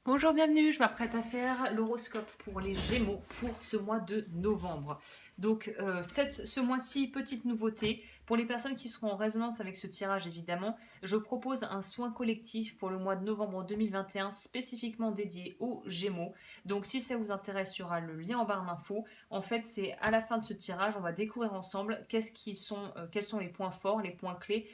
Bonjour, bienvenue, je m'apprête à faire l'horoscope pour les Gémeaux pour ce mois de novembre. Donc ce mois-ci, petite nouveauté, pour les personnes qui seront en résonance avec ce tirage évidemment, je propose un soin collectif pour le mois de novembre 2021 spécifiquement dédié aux Gémeaux. Donc si ça vous intéresse, il y aura le lien en barre d'infos. En fait, c'est à la fin de ce tirage, on va découvrir ensemble quels sont les points forts, les points clés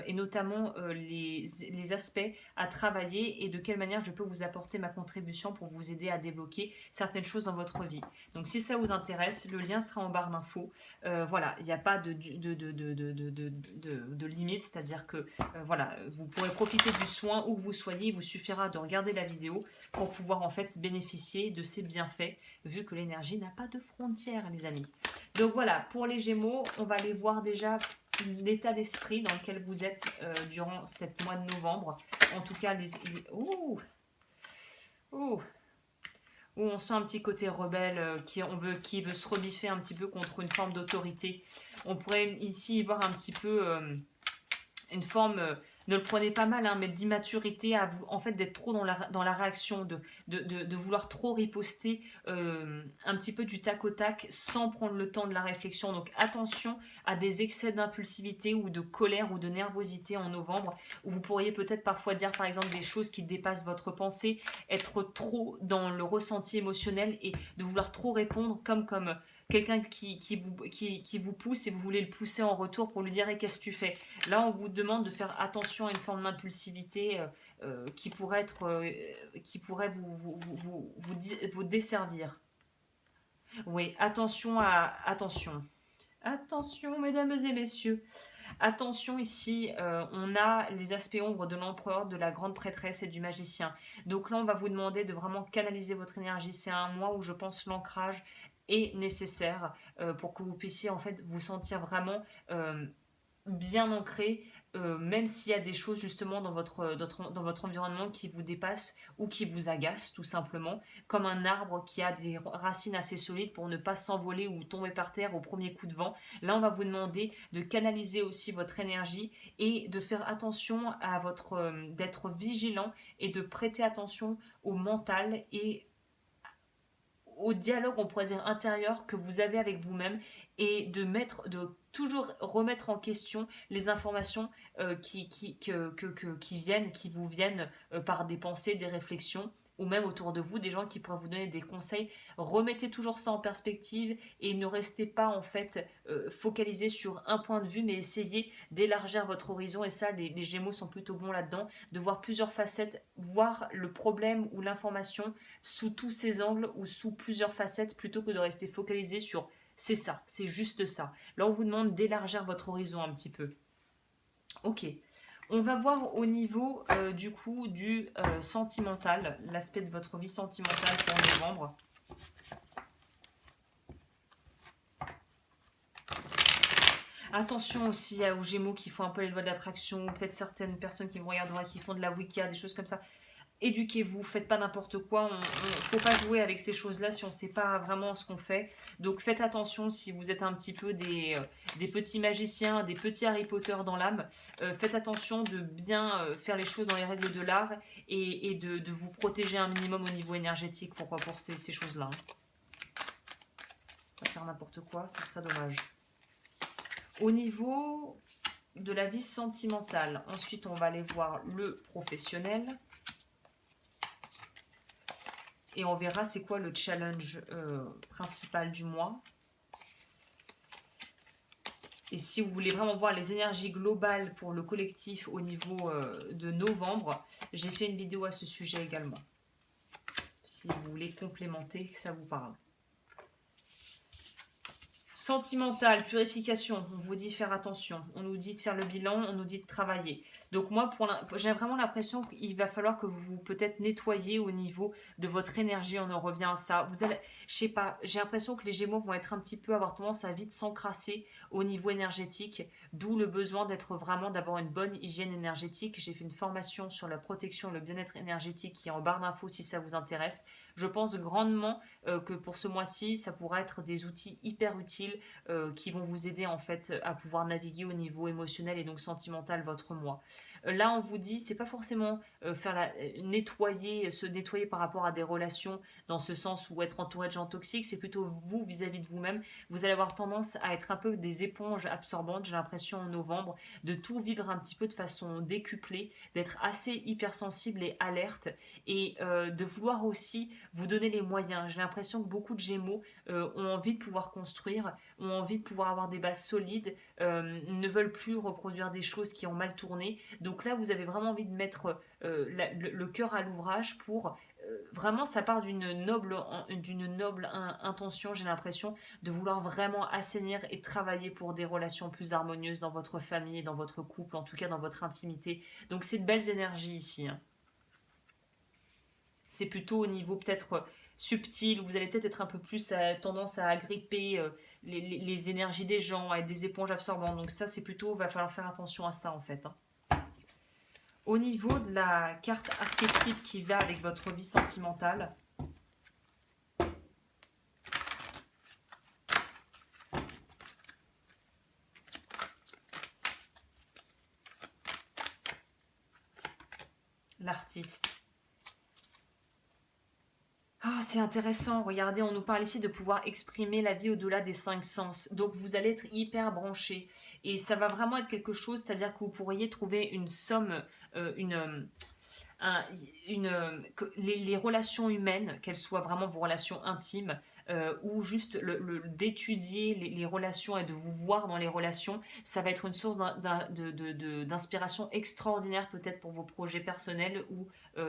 et notamment les aspects à travailler et de quelle manière je peux vous apporter ma contribution pour vous aider à débloquer certaines choses dans votre vie. Donc si ça vous intéresse, le lien sera en barre d'infos. Voilà, il n'y a pas de limite, c'est-à-dire que voilà, vous pourrez profiter du soin où que vous soyez, il vous suffira de regarder la vidéo pour pouvoir en fait bénéficier de ces bienfaits, vu que l'énergie n'a pas de frontières, les amis. Donc voilà, pour les Gémeaux, on va aller voir déjà l'état d'esprit dans lequel vous êtes durant ce mois de novembre. En tout cas, ouh, où on sent un petit côté rebelle qui veut se rebiffer un petit peu contre une forme d'autorité. On pourrait ici voir un petit peu une forme, ne le prenez pas mal, hein, mais d'immaturité, à vous, en fait, d'être trop dans la réaction, de vouloir trop riposter un petit peu du tac au tac sans prendre le temps de la réflexion. Donc attention à des excès d'impulsivité ou de colère ou de nervosité en novembre, où vous pourriez peut-être parfois dire par exemple des choses qui dépassent votre pensée, être trop dans le ressenti émotionnel et de vouloir trop répondre comme quelqu'un qui vous pousse et vous voulez le pousser en retour pour lui dire qu'est-ce que tu fais. Là, on vous demande de faire attention à une forme d'impulsivité qui pourrait vous desservir. Oui, attention, mesdames et messieurs. Attention ici, on a les aspects ombres de l'empereur, de la grande prêtresse et du magicien. Donc là, on va vous demander de vraiment canaliser votre énergie. C'est un mois où je pense l'ancrage est nécessaire pour que vous puissiez en fait vous sentir vraiment bien ancré, même s'il y a des choses justement dans votre environnement qui vous dépassent ou qui vous agacent tout simplement, comme un arbre qui a des racines assez solides pour ne pas s'envoler ou tomber par terre au premier coup de vent. Là, on va vous demander de canaliser aussi votre énergie et de faire attention à d'être vigilant et de prêter attention au mental et au dialogue, on pourrait dire intérieur que vous avez avec vous-même et de toujours remettre en question les informations qui vous viennent par des pensées, des réflexions ou même autour de vous, des gens qui pourraient vous donner des conseils. Remettez toujours ça en perspective et ne restez pas en fait focalisé sur un point de vue, mais essayez d'élargir votre horizon. Et ça, les Gémeaux sont plutôt bons là-dedans, de voir plusieurs facettes, voir le problème ou l'information sous tous ses angles ou sous plusieurs facettes plutôt que de rester focalisé sur c'est ça, c'est juste ça. Là, on vous demande d'élargir votre horizon un petit peu. Ok. On va voir au niveau du coup du sentimental, l'aspect de votre vie sentimentale pour novembre. Attention aussi aux Gémeaux qui font un peu les lois de l'attraction, peut-être certaines personnes qui me regarderaient qui font de la Wicca, des choses comme ça. Éduquez-vous, faites pas n'importe quoi. Faut pas jouer avec ces choses-là si on ne sait pas vraiment ce qu'on fait. Donc faites attention si vous êtes un petit peu des petits magiciens, des petits Harry Potter dans l'âme. Faites attention de bien faire les choses dans les règles de l'art et de vous protéger un minimum au niveau énergétique pour ces choses-là. Pas faire n'importe quoi, ce serait dommage. Au niveau de la vie sentimentale, ensuite on va aller voir le professionnel. Et on verra c'est quoi le challenge principal du mois. Et si vous voulez vraiment voir les énergies globales pour le collectif au niveau de novembre, j'ai fait une vidéo à ce sujet également. Si vous voulez complémenter, que ça vous parle. Sentimental, purification, on vous dit faire attention, on nous dit de faire le bilan, on nous dit de travailler. Donc moi, j'ai vraiment l'impression qu'il va falloir que vous peut-être nettoyiez au niveau de votre énergie, on en revient à ça. Je sais pas, j'ai l'impression que les Gémeaux vont être un petit peu, avoir tendance à vite s'encrasser au niveau énergétique, d'où le besoin d'avoir une bonne hygiène énergétique. J'ai fait une formation sur la protection et le bien-être énergétique qui est en barre d'infos si ça vous intéresse. Je pense grandement que pour ce mois-ci, ça pourra être des outils hyper utiles qui vont vous aider en fait à pouvoir naviguer au niveau émotionnel et donc sentimental votre mois. Là, on vous dit, c'est pas forcément nettoyer, se nettoyer par rapport à des relations dans ce sens où être entouré de gens toxiques, c'est plutôt vous vis-à-vis de vous-même. Vous allez avoir tendance à être un peu des éponges absorbantes, j'ai l'impression en novembre, de tout vivre un petit peu de façon décuplée, d'être assez hypersensible et alerte et de vouloir aussi vous donner les moyens. J'ai l'impression que beaucoup de Gémeaux ont envie de pouvoir construire, ont envie de pouvoir avoir des bases solides, ne veulent plus reproduire des choses qui ont mal tourné. Donc là, vous avez vraiment envie de mettre le cœur à l'ouvrage pour vraiment, ça part d'une noble intention, j'ai l'impression, de vouloir vraiment assainir et travailler pour des relations plus harmonieuses dans votre famille, dans votre couple, en tout cas dans votre intimité. Donc c'est de belles énergies ici, hein. C'est plutôt au niveau peut-être subtil, où vous allez peut-être être un peu plus tendance à agripper les énergies des gens, à être des éponges absorbantes. Donc ça, c'est plutôt, va falloir faire attention à ça en fait, hein. Au niveau de la carte archétype qui va avec votre vie sentimentale, l'artiste. Ah, c'est intéressant, regardez, on nous parle ici de pouvoir exprimer la vie au-delà des 5 sens. Donc vous allez être hyper branché. Et ça va vraiment être quelque chose, c'est-à-dire que vous pourriez trouver une somme, un- les relations humaines, qu'elles soient vraiment vos relations intimes, ou juste d'étudier les relations et de vous voir dans les relations, ça va être une source d'inspiration extraordinaire peut-être pour vos projets personnels ou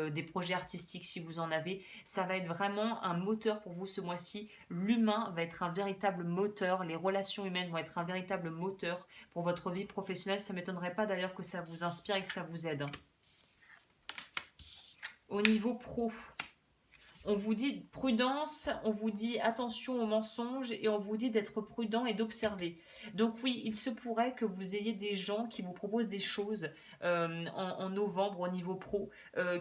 des projets artistiques si vous en avez. Ça va être vraiment un moteur pour vous ce mois-ci. L'humain va être un véritable moteur, les relations humaines vont être un véritable moteur pour votre vie professionnelle. Ça ne m'étonnerait pas d'ailleurs que ça vous inspire et que ça vous aide. Au niveau pro, on vous dit prudence, on vous dit attention aux mensonges et on vous dit d'être prudent et d'observer. Donc oui, il se pourrait que vous ayez des gens qui vous proposent des choses en novembre au niveau pro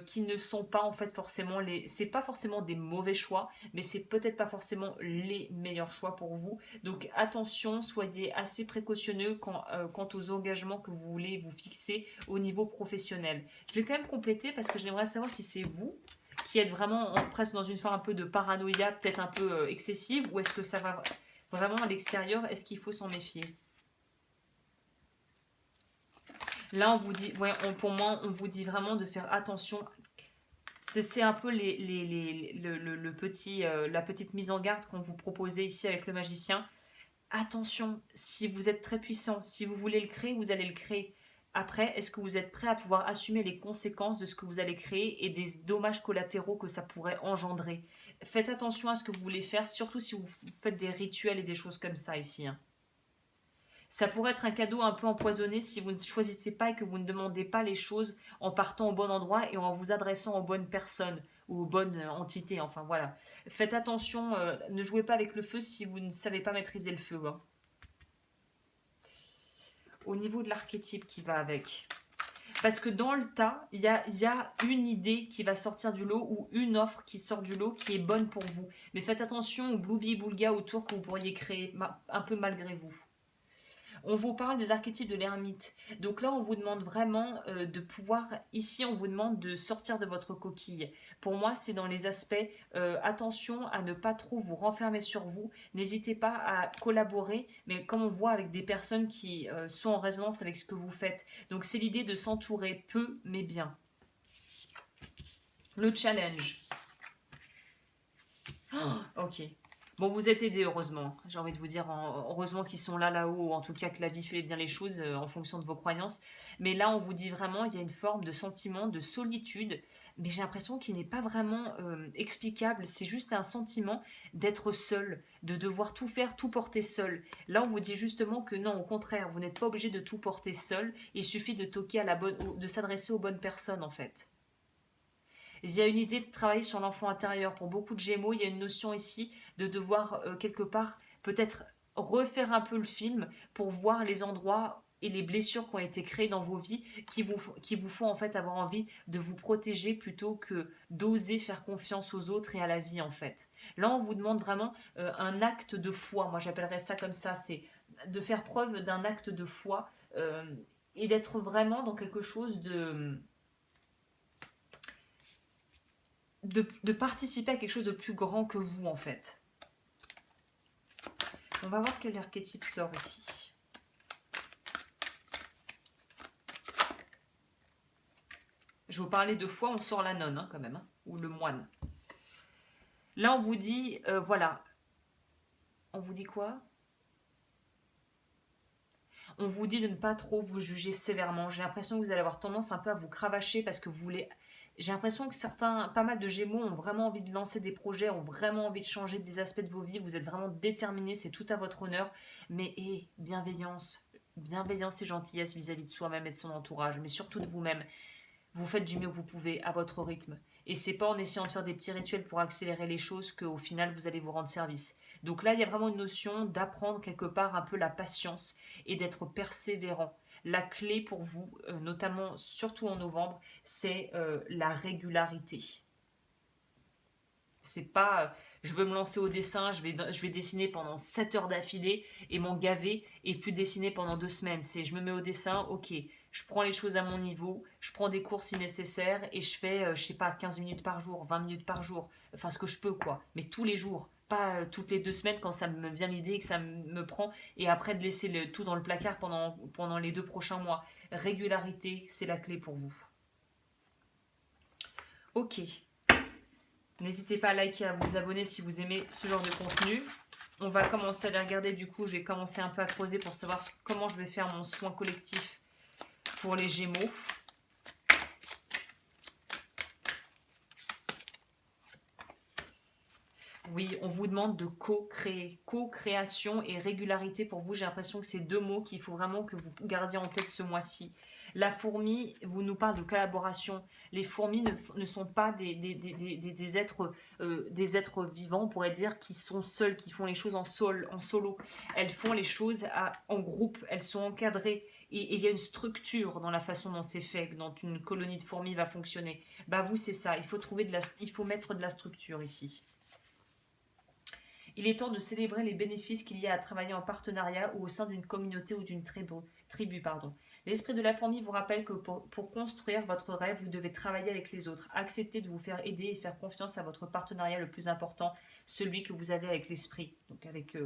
qui ne sont pas en fait forcément c'est pas forcément des mauvais choix, mais c'est peut-être pas forcément les meilleurs choix pour vous. Donc attention, soyez assez précautionneux quant aux engagements que vous voulez vous fixer au niveau professionnel. Je vais quand même compléter parce que j'aimerais savoir si c'est vous qui êtes vraiment presque dans une forme un peu de paranoïa, peut-être un peu excessive, ou est-ce que ça va vraiment à l'extérieur, est-ce qu'il faut s'en méfier? Là, on vous dit, ouais, pour moi, on vous dit vraiment de faire attention. C'est un peu la petite mise en garde qu'on vous proposait ici avec le magicien. Attention, si vous êtes très puissant, si vous voulez le créer, vous allez le créer. Après, est-ce que vous êtes prêt à pouvoir assumer les conséquences de ce que vous allez créer et des dommages collatéraux que ça pourrait engendrer? Faites attention à ce que vous voulez faire, surtout si vous faites des rituels et des choses comme ça ici, hein. Ça pourrait être un cadeau un peu empoisonné si vous ne choisissez pas et que vous ne demandez pas les choses en partant au bon endroit et en vous adressant aux bonnes personnes ou aux bonnes entités. Enfin voilà. Faites attention, ne jouez pas avec le feu si vous ne savez pas maîtriser le feu, hein. Au niveau de l'archétype qui va avec. Parce que dans le tas, il y a une idée qui va sortir du lot ou une offre qui sort du lot qui est bonne pour vous. Mais faites attention au bloubi-boulga autour que vous pourriez créer un peu malgré vous. On vous parle des archétypes de l'ermite. Donc là, on vous demande vraiment de pouvoir, ici, on vous demande de sortir de votre coquille. Pour moi, c'est dans les aspects, attention à ne pas trop vous renfermer sur vous. N'hésitez pas à collaborer, mais comme on voit avec des personnes qui sont en résonance avec ce que vous faites. Donc c'est l'idée de s'entourer peu, mais bien. Le challenge. Oh, ok. Bon, vous êtes aidés, heureusement. J'ai envie de vous dire, heureusement qu'ils sont là-haut, en tout cas que la vie fait bien les choses en fonction de vos croyances. Mais là, on vous dit vraiment, il y a une forme de sentiment de solitude, mais j'ai l'impression qu'il n'est pas vraiment explicable. C'est juste un sentiment d'être seul, de devoir tout faire, tout porter seul. Là, on vous dit justement que non, au contraire, vous n'êtes pas obligé de tout porter seul. Il suffit de toquer de s'adresser aux bonnes personnes, en fait. Il y a une idée de travailler sur l'enfant intérieur. Pour beaucoup de Gémeaux, il y a une notion ici de devoir quelque part peut-être refaire un peu le film pour voir les endroits et les blessures qui ont été créées dans vos vies qui vous font en fait avoir envie de vous protéger plutôt que d'oser faire confiance aux autres et à la vie en fait. Là, on vous demande vraiment un acte de foi. Moi, j'appellerais ça comme ça. C'est de faire preuve d'un acte de foi et d'être vraiment dans quelque chose de participer à quelque chose de plus grand que vous en fait. On va voir quel archétype sort ici. Je vous parlais de foi, on sort la nonne hein, quand même, hein, ou le moine. Là, on vous dit, voilà. On vous dit quoi? On vous dit de ne pas trop vous juger sévèrement. J'ai l'impression que vous allez avoir tendance un peu à vous cravacher parce que vous voulez... J'ai l'impression que pas mal de Gémeaux ont vraiment envie de lancer des projets, ont vraiment envie de changer des aspects de vos vies. Vous êtes vraiment déterminés, c'est tout à votre honneur. Mais bienveillance. Bienveillance et gentillesse vis-à-vis de soi-même et de son entourage, mais surtout de vous-même. Vous faites du mieux que vous pouvez à votre rythme. Et c'est pas en essayant de faire des petits rituels pour accélérer les choses qu'au final vous allez vous rendre service. Donc là, il y a vraiment une notion d'apprendre quelque part un peu la patience et d'être persévérant. La clé pour vous, notamment surtout en novembre, c'est la régularité. C'est pas je veux me lancer au dessin, je vais dessiner pendant 7 heures d'affilée et m'en gaver et puis dessiner pendant 2 semaines. C'est je me mets au dessin, ok, je prends les choses à mon niveau, je prends des cours si nécessaire et je fais, je sais pas, 15 minutes par jour, 20 minutes par jour, enfin ce que je peux quoi, mais tous les jours, pas toutes les 2 semaines quand ça me vient l'idée et que ça me prend et après de laisser tout dans le placard pendant les 2 prochains mois. Régularité, c'est la clé pour vous. Ok. N'hésitez pas à liker, à vous abonner si vous aimez ce genre de contenu. On va commencer à les regarder. Du coup, je vais commencer un peu à creuser pour savoir comment je vais faire mon soin collectif pour les Gémeaux. Oui, on vous demande de co-créer. Co-création et régularité pour vous. J'ai l'impression que c'est 2 mots qu'il faut vraiment que vous gardiez en tête ce mois-ci. La fourmi, vous nous parle de collaboration. Les fourmis ne sont pas des êtres vivants, on pourrait dire, qui sont seuls, qui font les choses en solo. Elles font les choses en groupe, elles sont encadrées. Et il y a une structure dans la façon dont c'est fait, dont une colonie de fourmis va fonctionner. Bah vous, c'est ça. Il faut mettre de la structure ici. Il est temps de célébrer les bénéfices qu'il y a à travailler en partenariat ou au sein d'une communauté ou d'une tribu. L'esprit de la fourmi vous rappelle que pour construire votre rêve, vous devez travailler avec les autres. Acceptez de vous faire aider et faire confiance à votre partenariat le plus important, celui que vous avez avec l'esprit, donc avec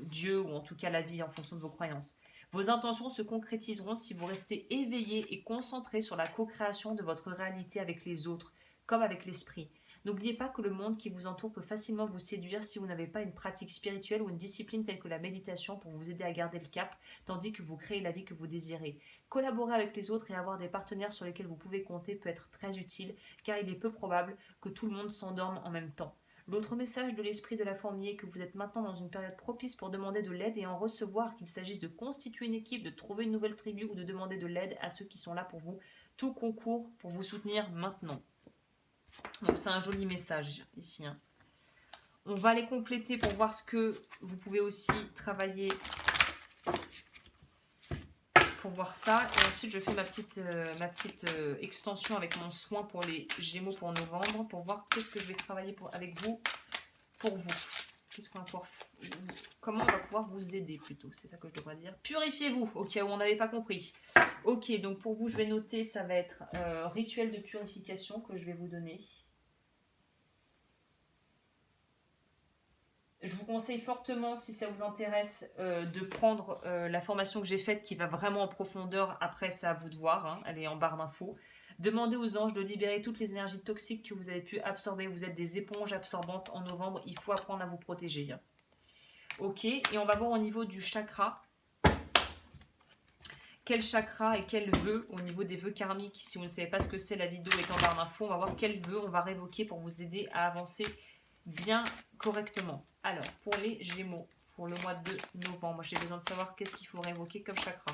Dieu ou en tout cas la vie en fonction de vos croyances. Vos intentions se concrétiseront si vous restez éveillé et concentré sur la co-création de votre réalité avec les autres, comme avec l'esprit. N'oubliez pas que le monde qui vous entoure peut facilement vous séduire si vous n'avez pas une pratique spirituelle ou une discipline telle que la méditation pour vous aider à garder le cap, tandis que vous créez la vie que vous désirez. Collaborer avec les autres et avoir des partenaires sur lesquels vous pouvez compter peut être très utile, car il est peu probable que tout le monde s'endorme en même temps. L'autre message de l'esprit de la fourmi est que vous êtes maintenant dans une période propice pour demander de l'aide et en recevoir, qu'il s'agisse de constituer une équipe, de trouver une nouvelle tribu ou de demander de l'aide à ceux qui sont là pour vous. Tout concourt pour vous soutenir maintenant. Donc c'est un joli message ici. Hein. On va les compléter pour voir ce que vous pouvez aussi travailler pour voir ça. Et ensuite je fais ma petite extension avec mon soin pour les Gémeaux pour novembre pour voir qu'est-ce que je vais travailler avec vous pour vous. Qu'est-ce qu'on va pouvoir, comment on va pouvoir vous aider plutôt, c'est ça que je devrais dire. Purifiez-vous, au cas où on n'avait pas compris. Ok, donc pour vous, je vais noter, ça va être rituel de purification que je vais vous donner. Je vous conseille fortement, si ça vous intéresse, de prendre la formation que j'ai faite qui va vraiment en profondeur. Après, c'est à vous de voir, hein, elle est en barre d'infos. Demandez aux anges de libérer toutes les énergies toxiques que vous avez pu absorber. Vous êtes des éponges absorbantes en novembre. Il faut apprendre à vous protéger. Ok, et on va voir au niveau du chakra. Quel chakra et quel vœu au niveau des vœux karmiques. Si vous ne savez pas ce que c'est, la vidéo est en barre d'infos. On va voir quel vœu on va révoquer pour vous aider à avancer bien correctement. Alors, pour les Gémeaux, pour le mois de novembre, j'ai besoin de savoir qu'est-ce qu'il faut révoquer comme chakra.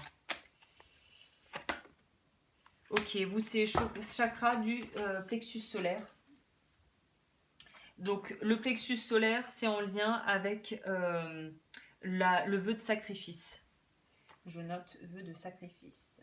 Ok, vous, c'est chakra du plexus solaire. Donc, le plexus solaire, c'est en lien avec le vœu de sacrifice. Je note vœu de sacrifice.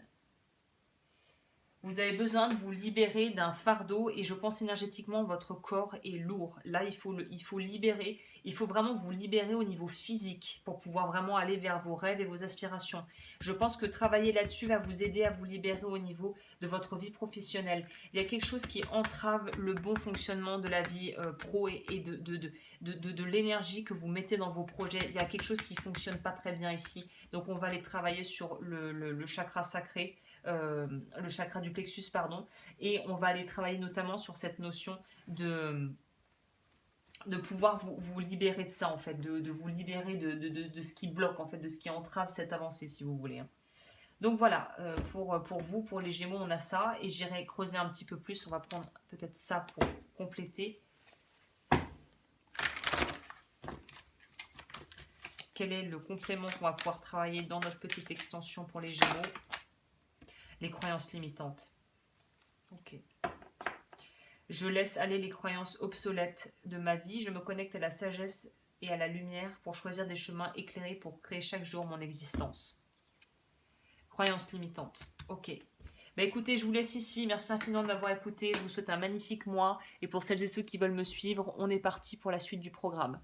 Vous avez besoin de vous libérer d'un fardeau et je pense énergétiquement votre corps est lourd. Là, il faut libérer, il faut vraiment vous libérer au niveau physique pour pouvoir vraiment aller vers vos rêves et vos aspirations. Je pense que travailler là-dessus va vous aider à vous libérer au niveau de votre vie professionnelle. Il y a quelque chose qui entrave le bon fonctionnement de la vie pro et de l'énergie que vous mettez dans vos projets. Il y a quelque chose qui ne fonctionne pas très bien ici. Donc, on va aller travailler sur le chakra sacré. Le chakra du plexus, pardon, et on va aller travailler notamment sur cette notion de pouvoir vous libérer de ça, en fait, de vous libérer de ce qui bloque, en fait, de ce qui entrave cette avancée, si vous voulez. Donc voilà, pour vous, pour les Gémeaux, on a ça, et j'irai creuser un petit peu plus, on va prendre peut-être ça pour compléter. Quel est le complément qu'on va pouvoir travailler dans notre petite extension pour les Gémeaux? Les croyances limitantes. Ok. Je laisse aller les croyances obsolètes de ma vie. Je me connecte à la sagesse et à la lumière pour choisir des chemins éclairés pour créer chaque jour mon existence. Croyances limitantes. Ok. Bah écoutez, je vous laisse ici. Merci infiniment de m'avoir écouté. Je vous souhaite un magnifique mois. Et pour celles et ceux qui veulent me suivre, on est parti pour la suite du programme.